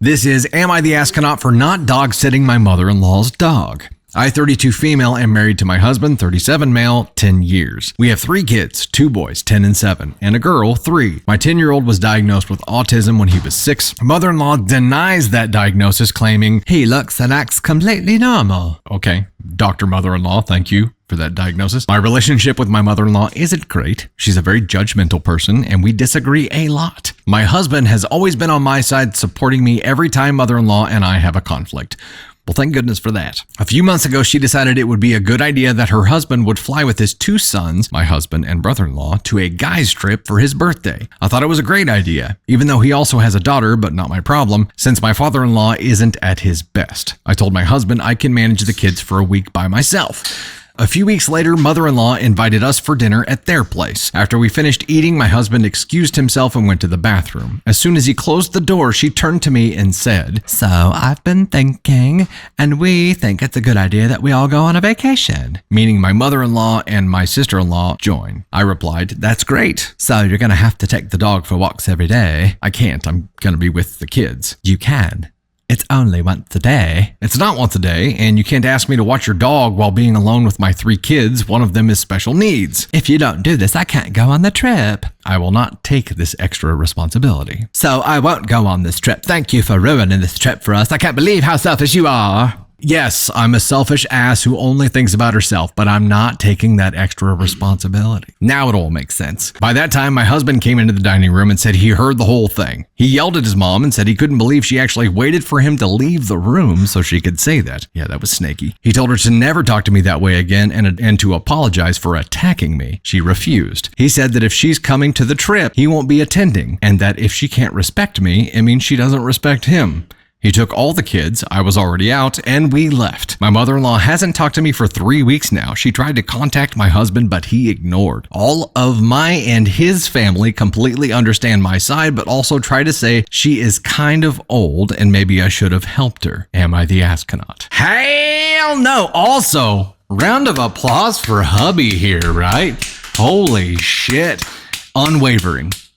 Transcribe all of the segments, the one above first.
This is Am I the Astronaut for not dog sitting my mother-in-law's dog? I, 32 female, am married to my husband, 37 male, 10 years. We have 3 kids, 2 boys, 10 and 7, and a girl, 3. My 10-year-old was diagnosed with autism when he was 6. Mother-in-law denies that diagnosis, claiming, he looks and acts completely normal. Okay, Dr. Mother-in-law, thank you for that diagnosis. My relationship with my mother-in-law isn't great. She's a very judgmental person, and we disagree a lot. My husband has always been on my side, supporting me every time mother-in-law and I have a conflict. Well, thank goodness for that. A few months ago, she decided it would be a good idea that her husband would fly with his 2 sons, my husband and brother-in-law, to a guy's trip for his birthday. I thought it was a great idea, even though he also has a daughter, but not my problem, since my father-in-law isn't at his best. I told my husband I can manage the kids for a week by myself. A few weeks later, mother-in-law invited us for dinner at their place. After we finished eating, my husband excused himself and went to the bathroom. As soon as he closed the door, she turned to me and said, "So I've been thinking, and we think it's a good idea that we all go on a vacation," meaning my mother-in-law and my sister-in-law join. I replied, "That's great. So you're going to have to take the dog for walks every day." "I can't. I'm going to be with the kids." "You can. It's only once a day." "It's not once a day, and you can't ask me to watch your dog while being alone with my 3 kids. One of them is special needs." "If you don't do this, I can't go on the trip." "I will not take this extra responsibility." "So I won't go on this trip. Thank you for ruining this trip for us. I can't believe how selfish you are." Yes, I'm a selfish ass who only thinks about herself, but I'm not taking that extra responsibility. Now it all makes sense. By that time, my husband came into the dining room and said he heard the whole thing. He yelled at his mom and said he couldn't believe she actually waited for him to leave the room so she could say that. Yeah, that was snaky. He told her to never talk to me that way again and to apologize for attacking me. She refused. He said that if she's coming to the trip, he won't be attending, and that if she can't respect me, it means she doesn't respect him. He took all the kids, I was already out, and we left. My mother-in-law hasn't talked to me for 3 weeks now. She tried to contact my husband, but he ignored. All of my and his family completely understand my side, but also try to say she is kind of old and maybe I should have helped her. Am I the astronaut? Hell no! Also, round of applause for hubby here, right? Holy shit.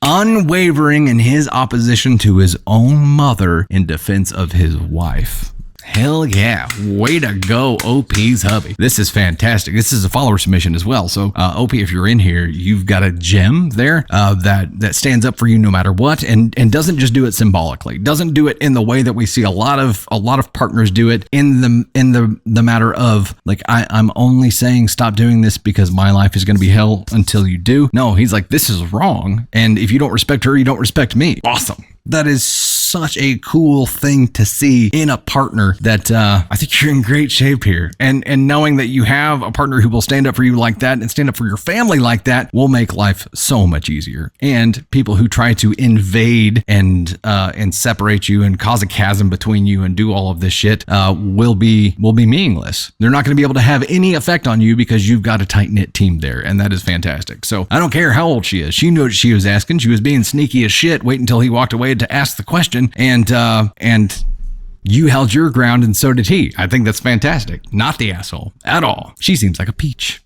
Unwavering in his opposition to his own mother in defense of his wife. Hell yeah. Way to go, OP's hubby. This is fantastic. This is a follower submission as well. So OP, if you're in here, you've got a gem there that stands up for you no matter what, and doesn't just do it symbolically. Doesn't do it in the way that we see a lot of partners do it in the matter of like, I'm only saying stop doing this because my life is going to be hell until you do. No, he's like, this is wrong. And if you don't respect her, you don't respect me. Awesome. That is such a cool thing to see in a partner that I think you're in great shape here. And knowing that you have a partner who will stand up for you like that and stand up for your family like that will make life so much easier. And people who try to invade and separate you and cause a chasm between you and do all of this shit will be meaningless. They're not going to be able to have any effect on you because you've got a tight-knit team there, and that is fantastic. So I don't care how old she is. She knew what she was asking. She was being sneaky as shit. Wait until he walked away to ask the question, and you held your ground, and so did he. I think that's fantastic. Not the asshole at all. She seems like a peach.